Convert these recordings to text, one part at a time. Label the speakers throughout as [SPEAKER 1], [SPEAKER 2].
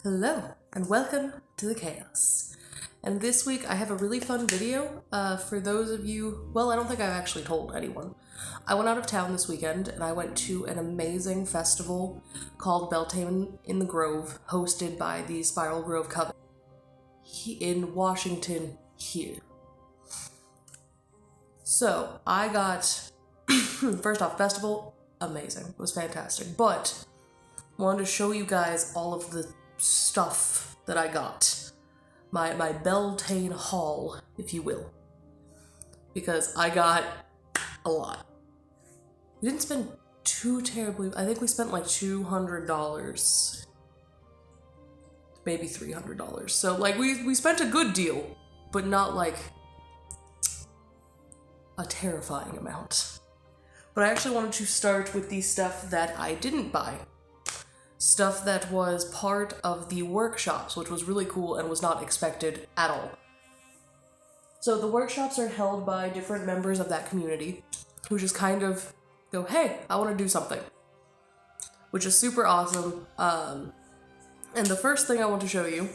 [SPEAKER 1] Hello, and welcome to the chaos. And this week I have a really fun video for those of you, well, I don't think I've actually told anyone. I went out of town this weekend and I went to an amazing festival called Beltane in the Grove, hosted by the Spiral Grove Coven in Washington here. So I got, first off, festival, amazing, it was fantastic, but wanted to show you guys all of the stuff that I got. My Beltane Haul, if you will. Because I got a lot. We didn't spend too terribly, I think we spent like $200. Maybe $300. So like we spent a good deal, but not like a terrifying amount. But I actually wanted to start with the stuff that I didn't buy. Stuff that was part of the workshops, which was really cool and was not expected at all. So the workshops are held by different members of that community who just kind of go, hey, I want to do something. Which is super awesome. And the first thing I want to show you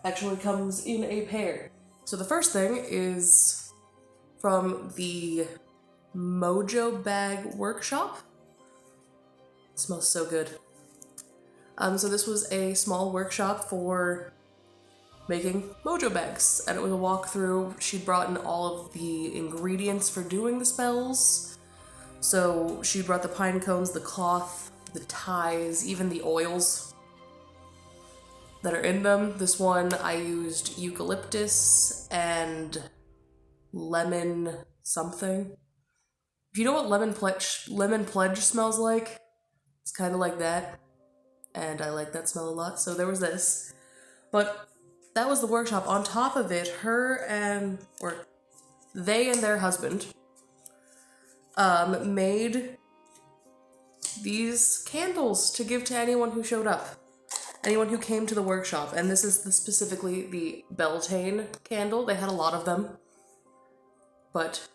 [SPEAKER 1] actually comes in a pair. So the first thing is from the Mojo Bag Workshop. It smells so good. So this was a small workshop for making mojo bags, and it was a walkthrough. She brought in all of the ingredients for doing the spells. So she brought the pine cones, the cloth, the ties, even the oils that are in them. This one I used eucalyptus and lemon something. If you know what lemon pledge smells like, it's kind of like that. And I like that smell a lot, so there was this. But that was the workshop. On top of it, they and their husband made these candles to give to anyone who showed up. Anyone who came to the workshop. And this is specifically the Beltaine candle. They had a lot of them. But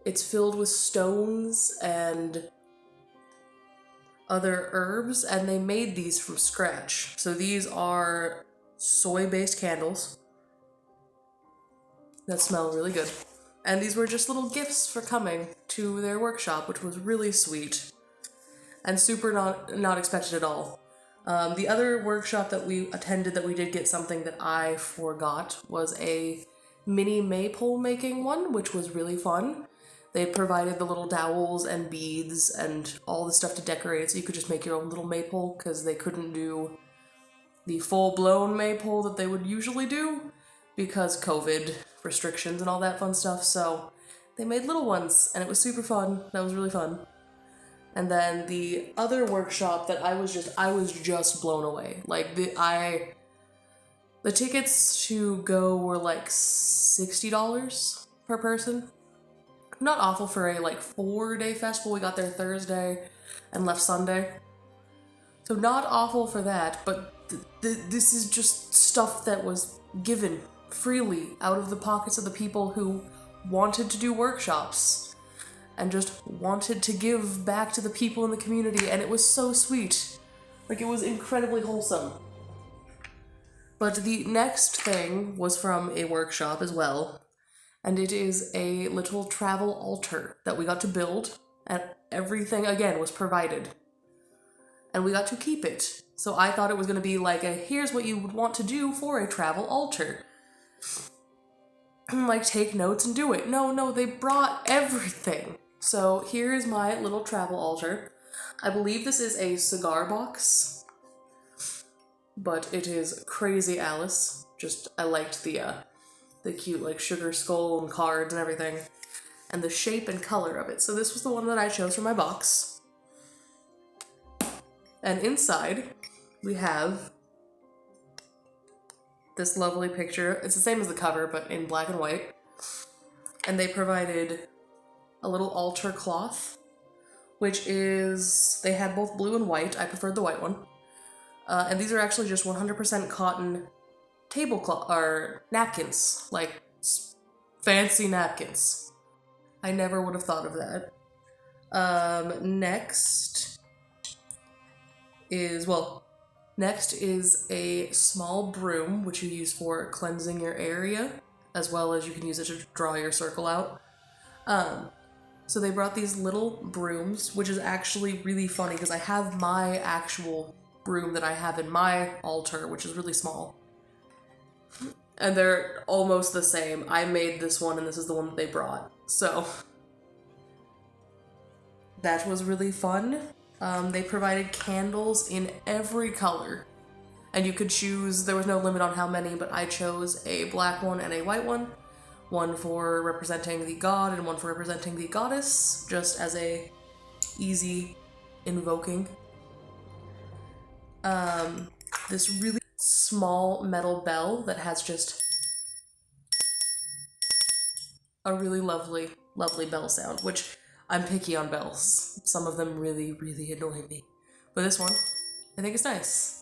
[SPEAKER 1] it's filled with stones and other herbs, and they made these from scratch. So these are soy-based candles that smell really good. And these were just little gifts for coming to their workshop, which was really sweet and super not expected at all. The other workshop that we attended that we did get something that I forgot was a mini maypole making one, which was really fun. They provided the little dowels and beads and all the stuff to decorate it, so you could just make your own little maypole, because they couldn't do the full-blown maypole that they would usually do because COVID restrictions and all that fun stuff. So they made little ones, and it was super fun. That was really fun. And then the other workshop that I was just blown away. Like the tickets to go were like $60 per person. Not awful for a 4-day festival. We got there Thursday and left Sunday. So not awful for that, but this is just stuff that was given freely out of the pockets of the people who wanted to do workshops and just wanted to give back to the people in the community, and it was so sweet. It was incredibly wholesome. But the next thing was from a workshop as well. And it is a little travel altar that we got to build, and everything, again, was provided. And we got to keep it. So I thought it was going to be like here's what you would want to do for a travel altar. Take notes and do it. No, they brought everything. So here is my little travel altar. I believe this is a cigar box, but it is Crazy Alice. I liked the cute sugar skull and cards and everything, and the shape and color of it. So this was the one that I chose for my box. And inside we have this lovely picture. It's the same as the cover, but in black and white. And they provided a little altar cloth, which they had both blue and white. I preferred the white one. And these are actually just 100% cotton tablecloth or napkins, fancy napkins. I never would have thought of that. Next is, well, next is a small broom, which you use for cleansing your area, as well as you can use it to draw your circle out. So they brought these little brooms, which is actually really funny because I have my actual broom that I have in my altar, which is really small. And they're almost the same. I made this one and this is the one that they brought. So that was really fun. They provided candles in every color. And you could choose, there was no limit on how many, but I chose a black one and a white one. One for representing the god and one for representing the goddess, just as a easy invoking. This really small metal bell that has just a really lovely, lovely bell sound, which I'm picky on bells. Some of them really, really annoy me. But this one, I think is nice.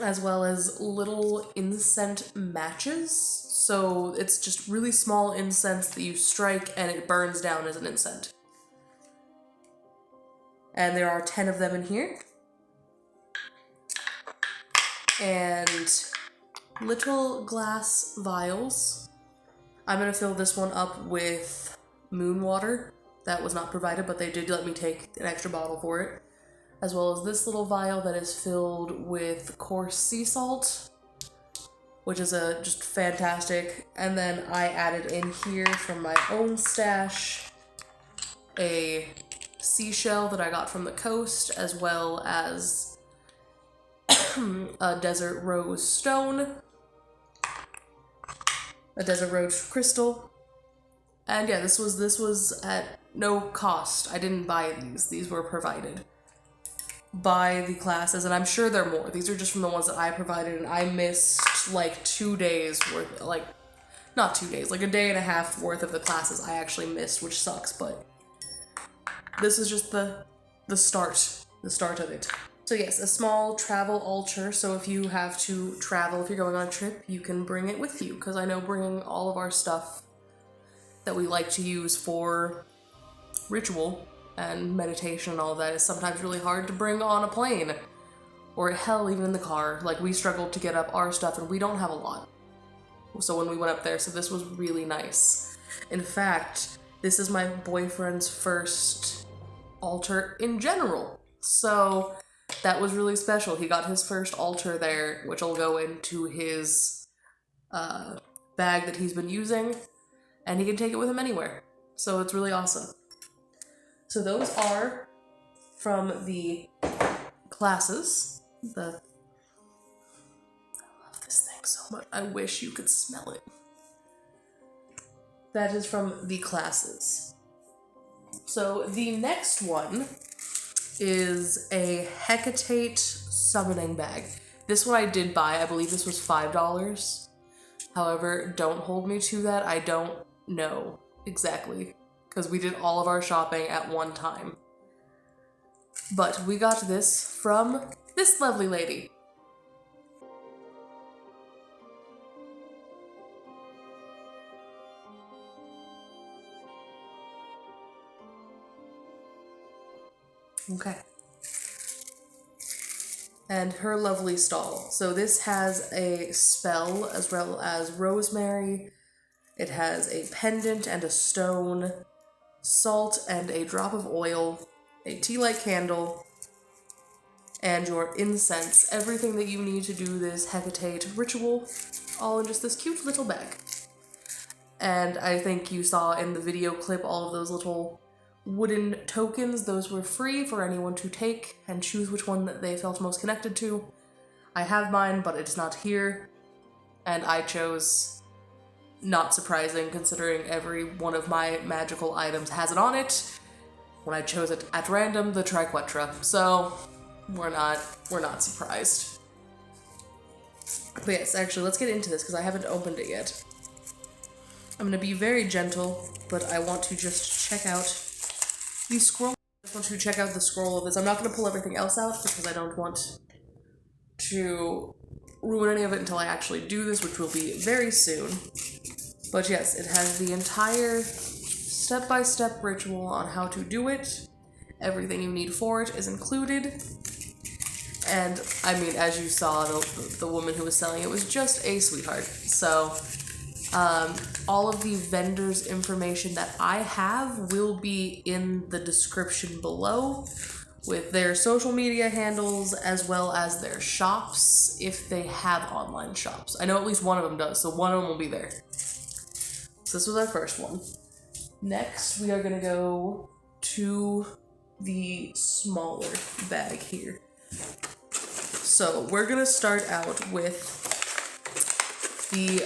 [SPEAKER 1] As well as little incense matches. So it's just really small incense that you strike and it burns down as an incense. And there are 10 of them in here. And little glass vials. I'm gonna fill this one up with moon water. That was not provided, but they did let me take an extra bottle for it. As well as this little vial that is filled with coarse sea salt, which is just fantastic. And then I added in here from my own stash a seashell that I got from the coast, as well as a desert rose stone, a desert rose crystal. And yeah, this was at no cost. I didn't buy these. These were provided by the classes, and I'm sure there are more. These are just from the ones that I provided, and I missed like 2 days worth, like, not 2 days, like a day and a half worth of the classes I actually missed, which sucks, but this is just the start of it. So yes, a small travel altar, so if you have to travel, if you're going on a trip, you can bring it with you, because I know bringing all of our stuff that we like to use for ritual and meditation and all of that is sometimes really hard to bring on a plane, or hell, even in the car. Like, we struggled to get up our stuff and we don't have a lot. So when we went up there, so this was really nice. In fact, this is my boyfriend's first altar in general. So that was really special. He got his first altar there, which will go into his bag that he's been using, and he can take it with him anywhere. So it's really awesome. So those are from the classes. I love this thing so much. I wish you could smell it. That is from the classes. So the next one is a Hecate summoning bag. This one I did buy. I believe this was $5. However, don't hold me to that. I don't know exactly, because we did all of our shopping at one time. But we got this from this lovely lady. Okay. And her lovely stall. So this has a spell as well as rosemary. It has a pendant and a stone, salt and a drop of oil, a tea light candle, and your incense. Everything that you need to do this Hecate ritual, all in just this cute little bag. And I think you saw in the video clip all of those little wooden tokens. Those were free for anyone to take and choose which one that they felt most connected to. I have mine, but it's not here, and I chose, not surprising considering every one of my magical items has it on it, when I chose it at random, the triquetra. So we're not surprised. But yes, actually, let's get into this because I haven't opened it yet. I'm gonna be very gentle, but I want to just check out the scroll. I just want to check out the scroll of this. I'm not gonna pull everything else out because I don't want to ruin any of it until I actually do this, which will be very soon. But yes, it has the entire step-by-step ritual on how to do it. Everything you need for it is included. And I mean, as you saw, the woman who was selling it was just a sweetheart. So all of the vendors' information that I have will be in the description below, with their social media handles as well as their shops if they have online shops. I know at least one of them does, so one of them will be there. So this was our first one. Next, we are going to go to the smaller bag here. So we're going to start out with the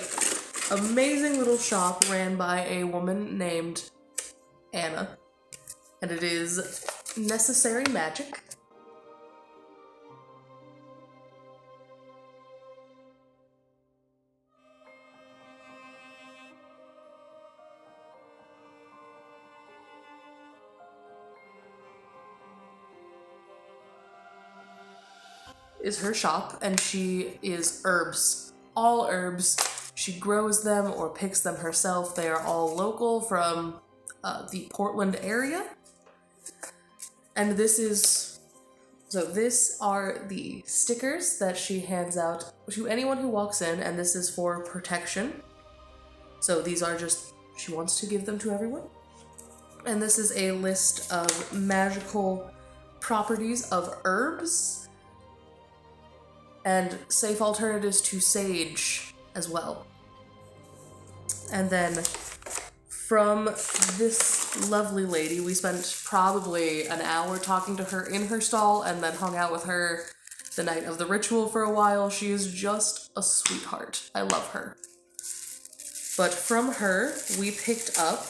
[SPEAKER 1] amazing little shop ran by a woman named Anna, and it is Necessary Magic. Is her shop, and she is herbs, all herbs. She grows them or picks them herself. They are all local from the Portland area. And these are the stickers that she hands out to anyone who walks in, and this is for protection. So these are just, she wants to give them to everyone. And this is a list of magical properties of herbs and safe alternatives to sage as well. And then from this lovely lady, we spent probably an hour talking to her in her stall and then hung out with her the night of the ritual for a while. She is just a sweetheart. I love her. But from her, we picked up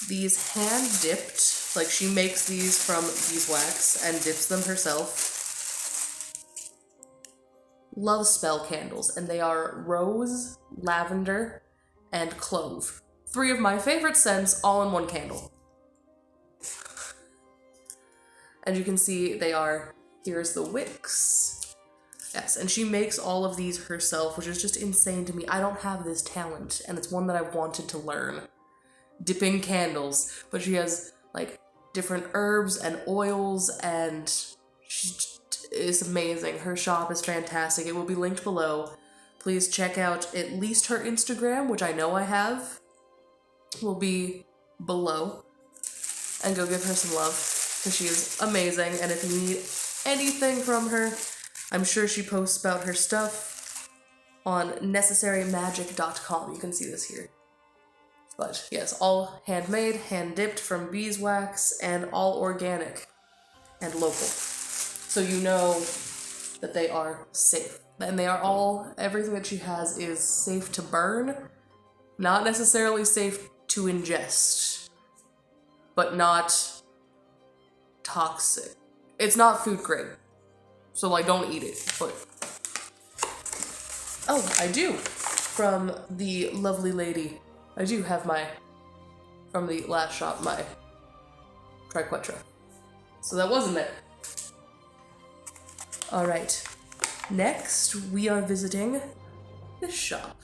[SPEAKER 1] these hand-dipped, like she makes these from beeswax and dips them herself, love spell candles, and they are rose, lavender, and clove. 3 of my favorite scents all in one candle. And you can see they are, here's the wicks. Yes, and she makes all of these herself, which is just insane to me. I don't have this talent, and it's one that I wanted to learn. Dipping candles. But she has like different herbs and oils, and it's amazing. Her shop is fantastic. It will be linked below. Please check out at least her Instagram, which I know I have, will be below. And go give her some love, because she is amazing. And if you need anything from her, I'm sure she posts about her stuff on Necessarymagicpdx. You can see this here. But yes, all handmade, hand-dipped from beeswax, and all organic and local. So you know that they are safe. And they are all, everything that she has is safe to burn, not necessarily safe to ingest, but not toxic. It's not food grade, so like don't eat it, but... Oh, I do! From the lovely lady, I do have from the last shop, my triquetra. So that wasn't it. Alright, next we are visiting this shop.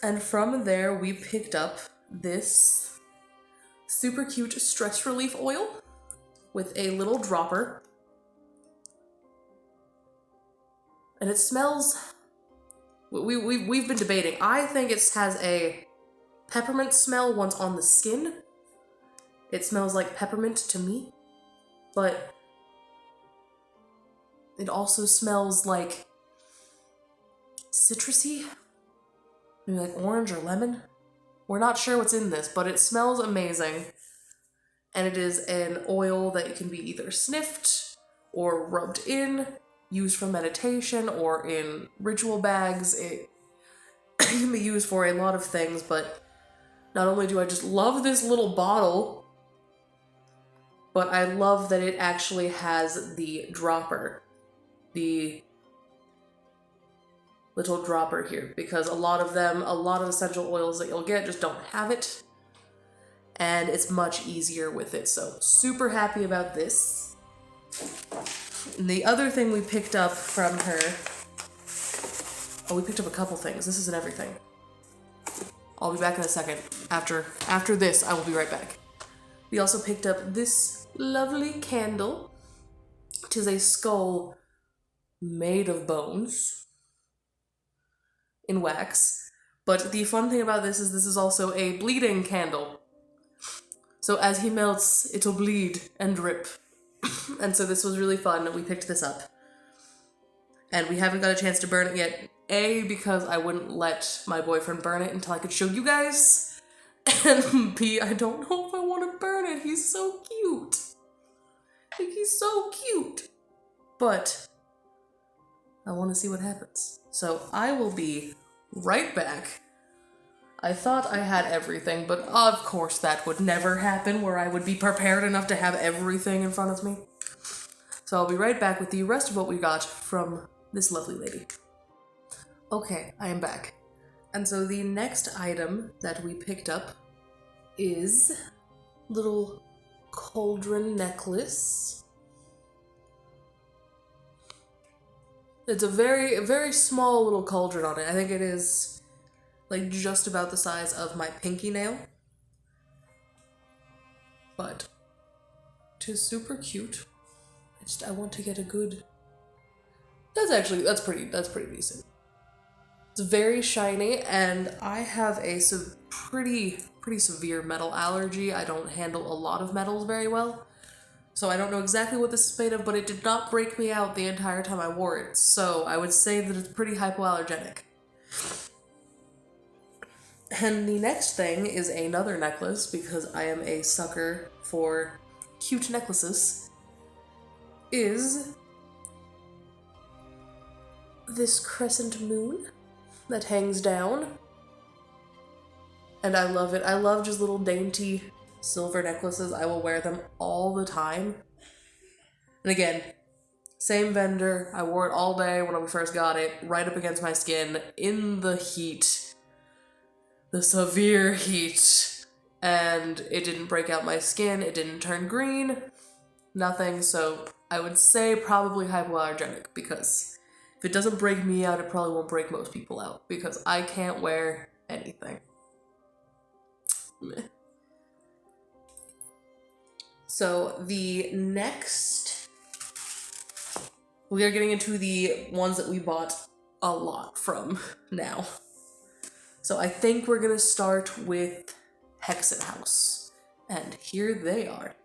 [SPEAKER 1] And from there, we picked up this super cute stress relief oil with a little dropper. And it smells... We've been debating. I think it has a peppermint smell once on the skin. It smells like peppermint to me. But it also smells like citrusy. Maybe like orange or lemon. We're not sure what's in this, but it smells amazing. And it is an oil that can be either sniffed or rubbed in, used for meditation, or in ritual bags. It can be used for a lot of things, but not only do I just love this little bottle, but I love that it actually has the dropper. the little dropper here, because a lot of essential oils that you'll get just don't have it, and it's much easier with it, so super happy about this. And the other thing we picked up from her, we picked up a couple things. This isn't everything. I'll be back in a second. After this, I will be right back. We also picked up this lovely candle. It is a skull made of bones in wax. But the fun thing about this is also a bleeding candle. So as he melts, it'll bleed and drip. And so this was really fun. We picked this up. And we haven't got a chance to burn it yet. A, because I wouldn't let my boyfriend burn it until I could show you guys. And B, I don't know if I want to burn it. He's so cute. Like, he's so cute. But I want to see what happens. So I will be right back. I thought I had everything, but of course that would never happen, where I would be prepared enough to have everything in front of me. So I'll be right back with the rest of what we got from this lovely lady. Okay, I am back. And so the next item that we picked up is little cauldron necklace. It's a very, very small little cauldron on it. I think it is like just about the size of my pinky nail. But it is super cute. I want to get a good... That's pretty decent. It's very shiny, and I have a pretty severe metal allergy. I don't handle a lot of metals very well, so I don't know exactly what this is made of, but it did not break me out the entire time I wore it, so I would say that it's pretty hypoallergenic. And the next thing is another necklace, because I am a sucker for cute necklaces, is this crescent moon that hangs down. And I love it. I love just little dainty silver necklaces. I will wear them all the time. And again, same vendor. I wore it all day when we first got it, right up against my skin, in the heat. The severe heat. And it didn't break out my skin. It didn't turn green. Nothing. So I would say probably hypoallergenic, because if it doesn't break me out, it probably won't break most people out, because I can't wear anything. Meh. So the next, we are getting into the ones that we bought a lot from now. So I think we're gonna start with Hexen House, and here they are.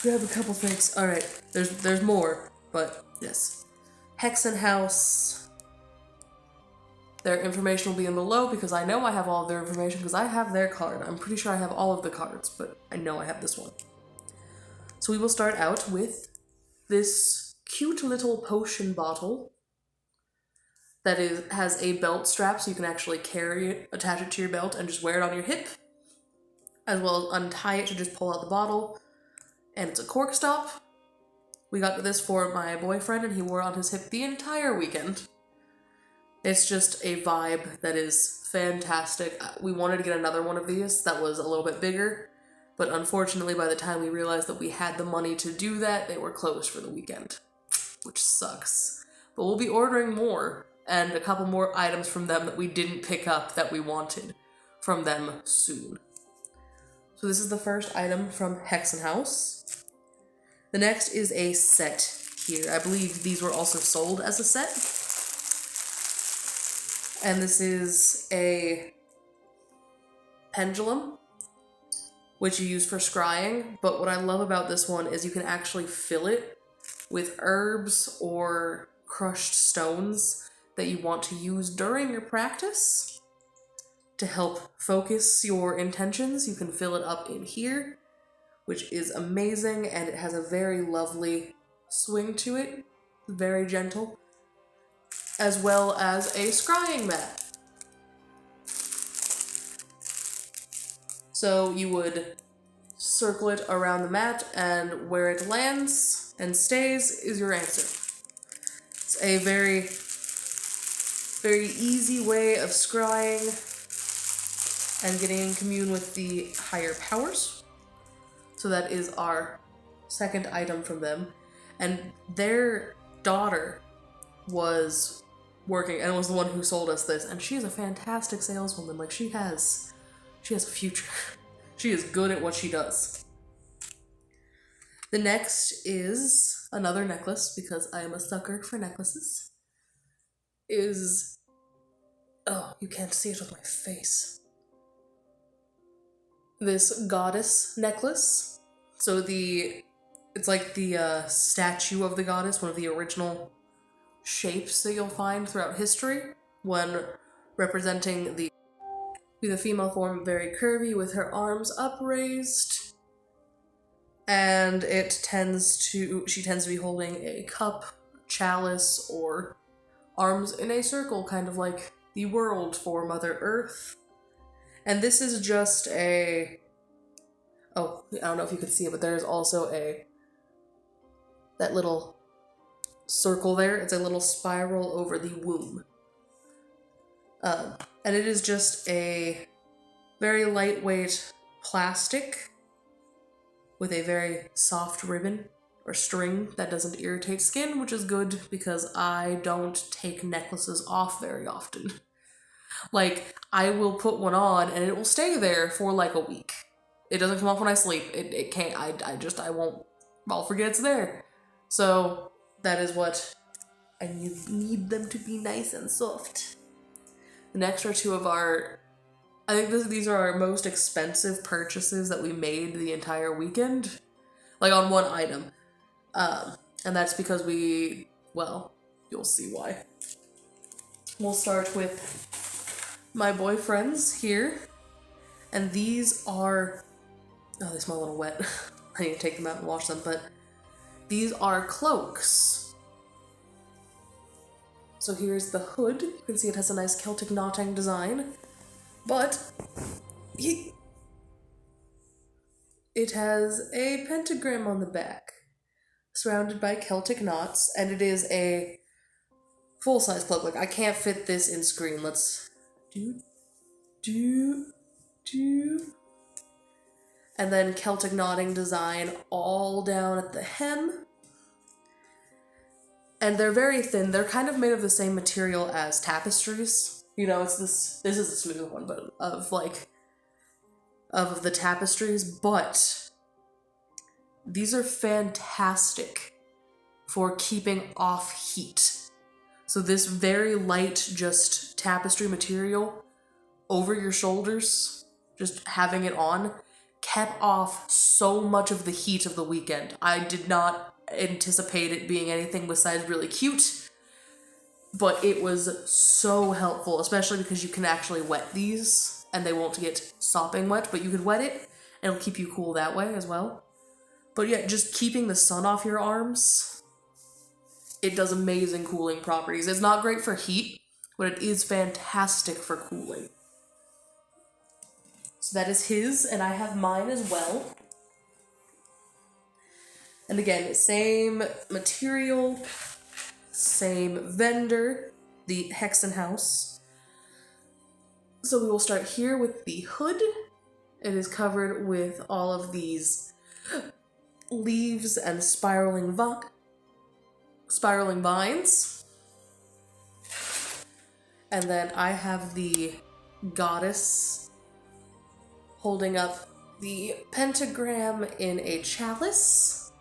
[SPEAKER 1] Grab a couple things. Alright, there's more, but yes. Hexen House. Their information will be in below, because I know I have all of their information, because I have their card. I'm pretty sure I have all of the cards, but I know I have this one. So we will start out with this cute little potion bottle that has a belt strap, so you can actually carry it, attach it to your belt, and just wear it on your hip, as well as untie it to just pull out the bottle. And it's a cork stop. We got this for my boyfriend, and he wore it on his hip the entire weekend. It's just a vibe that is fantastic. We wanted to get another one of these that was a little bit bigger, but unfortunately by the time we realized that we had the money to do that, they were closed for the weekend, which sucks. But we'll be ordering more, and a couple more items from them that we didn't pick up that we wanted from them soon. So this is the first item from Hexen House. The next is a set here. I believe these were also sold as a set. And this is a pendulum, which you use for scrying. But what I love about this one is you can actually fill it with herbs or crushed stones that you want to use during your practice to help focus your intentions. You can fill it up in here, which is amazing, and it has a very lovely swing to it, very gentle, as well as a scrying mat. So you would circle it around the mat, and where it lands and stays is your answer. It's a very, very easy way of scrying and getting in commune with the higher powers. So that is our second item from them. And their daughter was working and was the one who sold us this. And she's a fantastic saleswoman. Like, she has a future. She is good at what she does. The next is another necklace, because I am a sucker for necklaces. Oh, you can't see it with my face. This goddess necklace. So it's like the statue of the goddess, one of the original shapes that you'll find throughout history when representing the female form, very curvy with her arms upraised. And she tends to be holding a cup, chalice, or arms in a circle, kind of like the world for Mother Earth. And this is just I don't know if you could see it, but there is also that little circle there. It's a little spiral over the womb. And it is just a very lightweight plastic with a very soft ribbon or string that doesn't irritate skin, which is good because I don't take necklaces off very often. Like, I will put one on and it will stay there for like a week. It doesn't come off when I sleep. It can't. I won't. I'll forget it's there. So that is what I need them to be nice and soft. The next are two of our, I think these are our most expensive purchases that we made the entire weekend. Like, on one item. And that's because you'll see why. We'll start with my boyfriends here. And these are, they smell a little wet. I need to take them out and wash them, but these are cloaks. So here's the hood. You can see it has a nice Celtic knotting design, but it has a pentagram on the back, surrounded by Celtic knots, and it is a full-size cloak. Like, I can't fit this in screen. Let's do. And then Celtic knotting design all down at the hem. And they're very thin. They're kind of made of the same material as tapestries. You know, it's this is a smooth one, but of the tapestries, but these are fantastic for keeping off heat. So this very light, just tapestry material over your shoulders, just having it on, kept off so much of the heat of the weekend. I did not anticipate it being anything besides really cute, but it was so helpful, especially because you can actually wet these and they won't get sopping wet, but you could wet it and it'll keep you cool that way as well. But yeah, just keeping the sun off your arms, it does amazing cooling properties. It's not great for heat, but it is fantastic for cooling. So that is his, and I have mine as well. And again, same material, same vendor, the Hexen House. So we will start here with the hood. It is covered with all of these leaves and spiraling vines. And then I have the goddess holding up the pentagram in a chalice,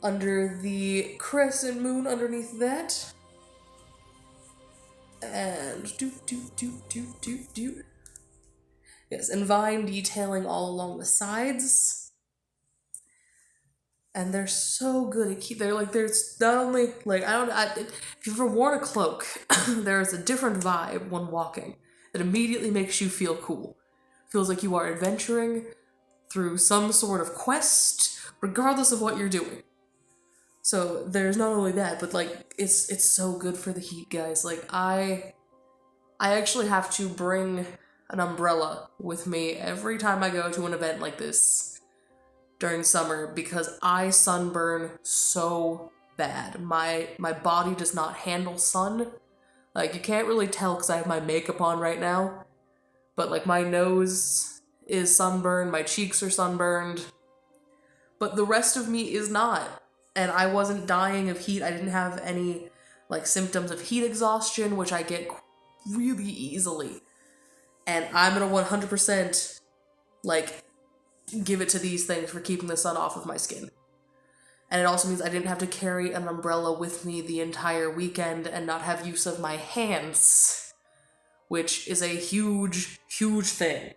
[SPEAKER 1] under the crescent moon underneath that, and yes, and vine detailing all along the sides. And they're so good. They're like, there's not only, like, if you've ever worn a cloak, there's a different vibe when walking that immediately makes you feel cool. Feels like you are adventuring through some sort of quest, regardless of what you're doing. So there's not only that, but like, it's so good for the heat, guys. Like, I actually have to bring an umbrella with me every time I go to an event like this during summer, because I sunburn so bad. My body does not handle sun. Like, you can't really tell because I have my makeup on right now, but like, my nose is sunburned, my cheeks are sunburned, but the rest of me is not. And I wasn't dying of heat. I didn't have any like symptoms of heat exhaustion, which I get really easily. And I'm gonna 100% like give it to these things for keeping the sun off of my skin. And it also means I didn't have to carry an umbrella with me the entire weekend and not have use of my hands, which is a huge, huge thing.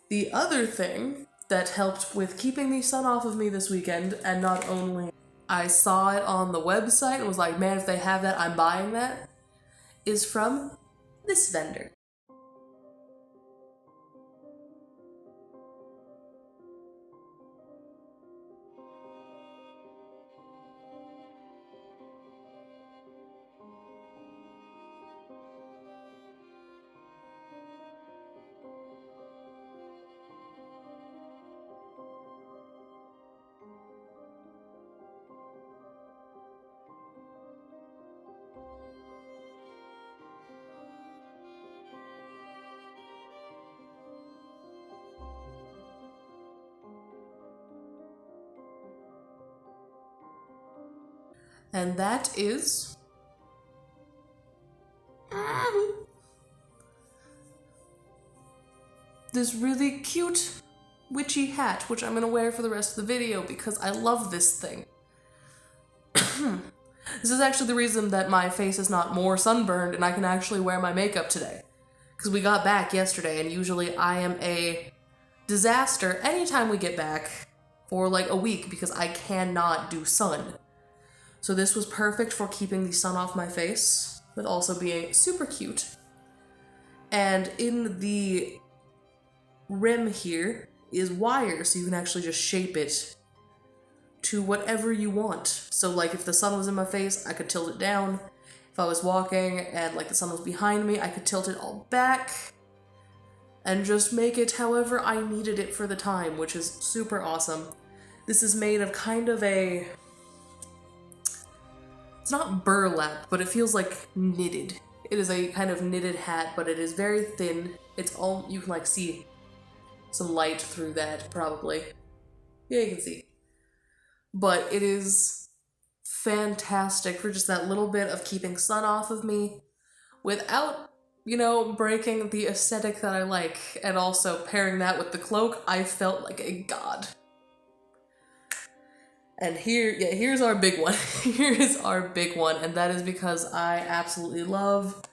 [SPEAKER 1] The other thing that helped with keeping the sun off of me this weekend, and not only I saw it on the website and was like, man, if they have that, I'm buying that, is from this vendor. And that is this really cute witchy hat, which I'm gonna wear for the rest of the video because I love this thing. This is actually the reason that my face is not more sunburned and I can actually wear my makeup today. Because we got back yesterday, and usually I am a disaster anytime we get back for like a week because I cannot do sun. So this was perfect for keeping the sun off my face, but also being super cute. And in the rim here is wire, so you can actually just shape it to whatever you want. So like, if the sun was in my face, I could tilt it down. If I was walking and like the sun was behind me, I could tilt it all back and just make it however I needed it for the time, which is super awesome. This is made of kind of a... It's not burlap, but it feels like knitted. It is a kind of knitted hat, but it is very thin. It's all... You can like see some light through that, probably. Yeah, you can see. But it is fantastic for just that little bit of keeping sun off of me without, you know, breaking the aesthetic that I like. And also pairing that with the cloak, I felt like a god. And here's our big one. Here is our big one, and that is because I absolutely loved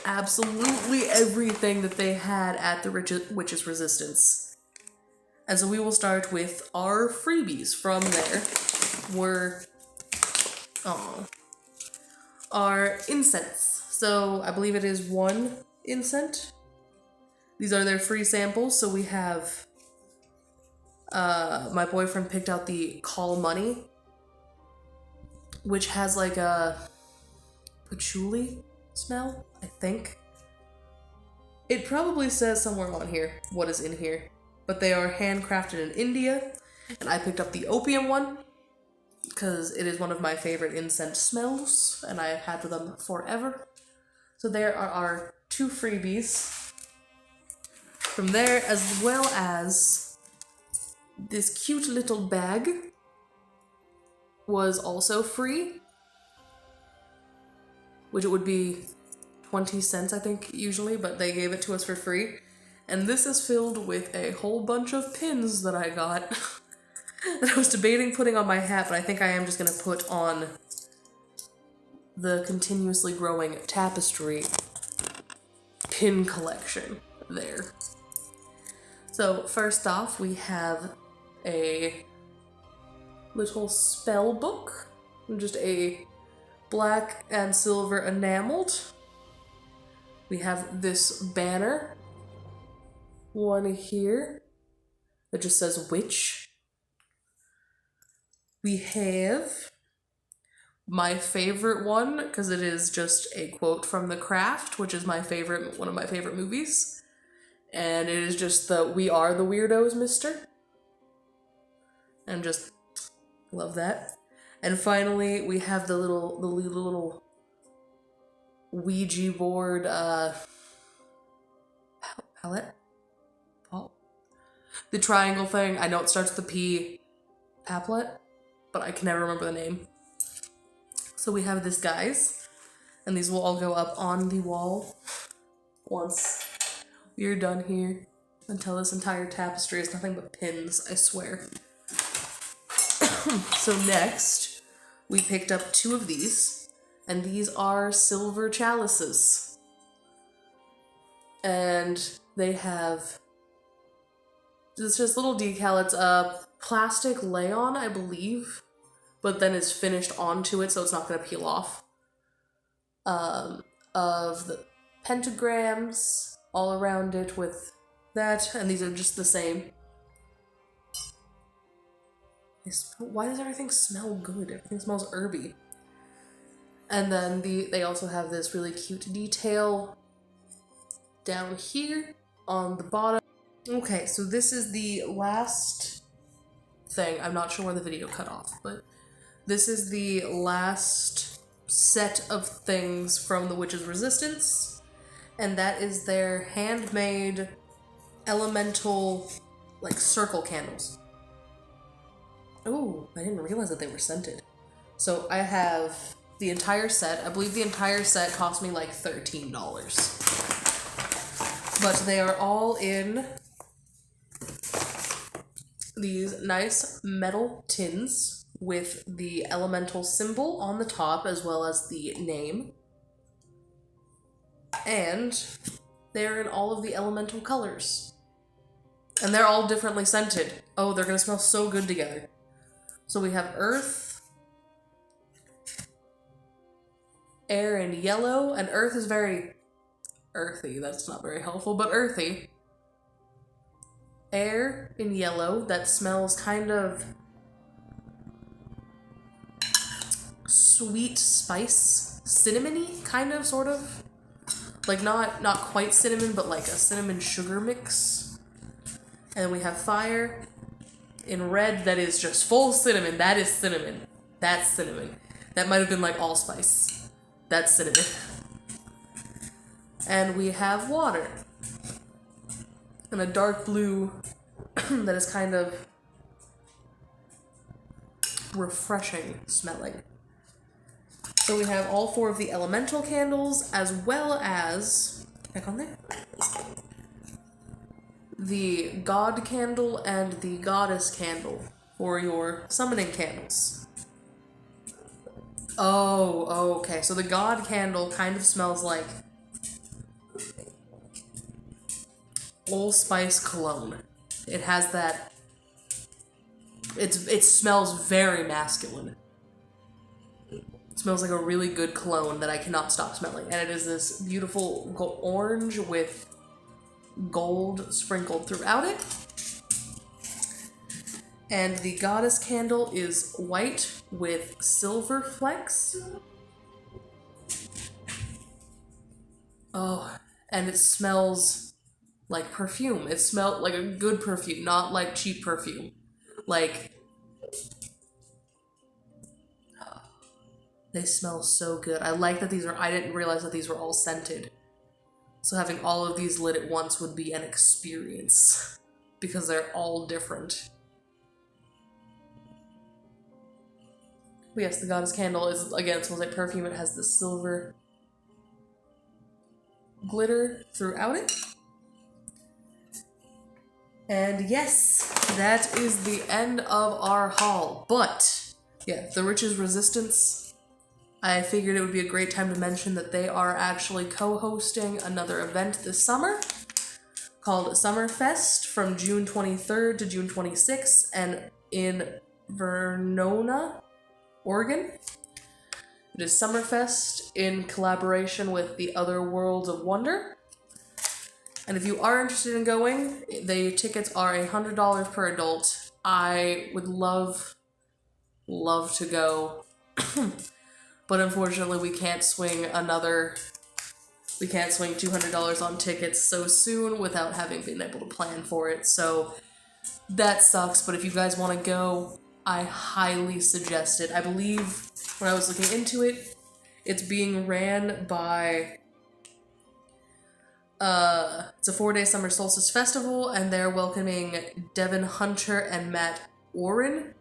[SPEAKER 1] absolutely everything that they had at the Witch's Resistance. And so we will start with our freebies. From there were our incense. So I believe it is 1 incense. These are their free samples. So we have my boyfriend picked out the Call Money, which has like a patchouli smell, I think. It probably says somewhere on here what is in here, but they are handcrafted in India, and I picked up the opium one because it is one of my favorite incense smells, and I have had them forever. So there are our 2 freebies. From there, as well as this cute little bag was also free, which it would be 20 cents, I think, usually, but they gave it to us for free. And this is filled with a whole bunch of pins that I got that I was debating putting on my hat, but I think I am just gonna put on the continuously growing tapestry pin collection there. So first off, we have a little spell book, just a black and silver enameled. We have this banner, one here that just says witch. We have my favorite one, because it is just a quote from The Craft, which is one of my favorite movies. And it is just the "We are the weirdos, mister." And just love that. And finally, we have the little Ouija board palette. The triangle thing. I know it starts with the P. Paplet, but I can never remember the name. So we have this, guys, and these will all go up on the wall once we're done here, until this entire tapestry is nothing but pins, I swear. So next, we picked up 2 of these, and these are silver chalices. And they have, it's just little decal, it's a plastic lay-on, I believe, but then it's finished onto it, so it's not going to peel off. Of the pentagrams all around it with that, and these are just the same. Why does everything smell good? Everything smells herby. And then they also have this really cute detail down here on the bottom. Okay, so this is the last thing. I'm not sure where the video cut off, but this is the last set of things from the Witch's Resistance. And that is their handmade elemental, like, circle candles. Oh, I didn't realize that they were scented. So I have the entire set. I believe the entire set cost me like $13. But they are all in these nice metal tins with the elemental symbol on the top as well as the name. And they're in all of the elemental colors. And they're all differently scented. Oh, they're gonna smell so good together. So we have earth, air, and yellow. And earth is very earthy. That's not very helpful, but earthy. Air in yellow, that smells kind of sweet spice, cinnamony, kind of, sort of. Like, not quite cinnamon, but like a cinnamon sugar mix. And then we have fire in red, that is just full cinnamon. That is cinnamon. That's cinnamon. That might have been like allspice. That's cinnamon. And we have water. And a dark blue that is kind of refreshing smelling. So we have all 4 of the elemental candles, as well as, back on there, the god candle and the goddess candle for your summoning candles. Oh, okay. So the god candle kind of smells like allspice cologne. It has that, it smells very masculine. It smells like a really good cologne that I cannot stop smelling. And it is this beautiful orange with gold sprinkled throughout it. And the goddess candle is white with silver flecks. Oh, and it smells like perfume. It smelled like a good perfume, not like cheap perfume. Like, they smell so good. I like that I didn't realize that these were all scented. So having all of these lit at once would be an experience, because they're all different. But yes, the goddess candle is, again, it smells like perfume. It has the silver glitter throughout it. And yes, that is the end of our haul. But, yeah, the Riches Resistance, I figured it would be a great time to mention that they are actually co-hosting another event this summer called Summerfest from June 23rd to June 26th and in Verona, Oregon. It is Summerfest in collaboration with the Other Worlds of Wonder. And if you are interested in going, the tickets are $100 per adult. I would love to go. But unfortunately we can't swing $200 on tickets so soon without having been able to plan for it. So that sucks, but if you guys want to go, I highly suggest it. I believe when I was looking into it, it's being ran by it's a 4-day summer solstice festival, and they're welcoming Devin Hunter and Matt Oren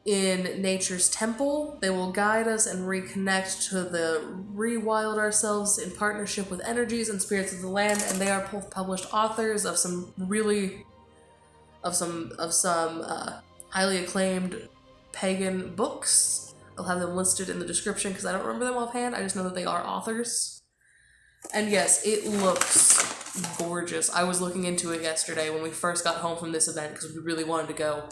[SPEAKER 1] in Nature's Temple. They will guide us and reconnect to the rewild ourselves in partnership with energies and spirits of the land, and they are both published authors of some highly acclaimed pagan books. I'll have them listed in the description because I don't remember them offhand. I just know that they are authors. And yes, it looks gorgeous. I was looking into it yesterday when we first got home from this event because we really wanted to go.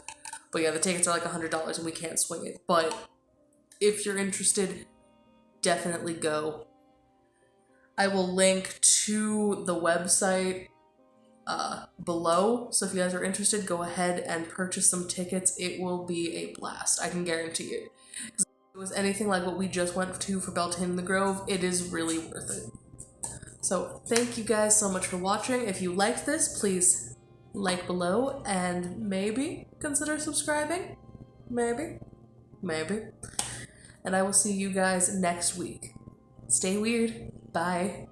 [SPEAKER 1] But yeah, the tickets are like $100 and we can't swing it. But if you're interested, definitely go. I will link to the website below. So if you guys are interested, go ahead and purchase some tickets. It will be a blast. I can guarantee it. If it was anything like what we just went to for Beltane in the Grove, it is really worth it. So thank you guys so much for watching. If you liked this, please like below and maybe consider subscribing. Maybe. And I will see you guys next week. Stay weird. Bye.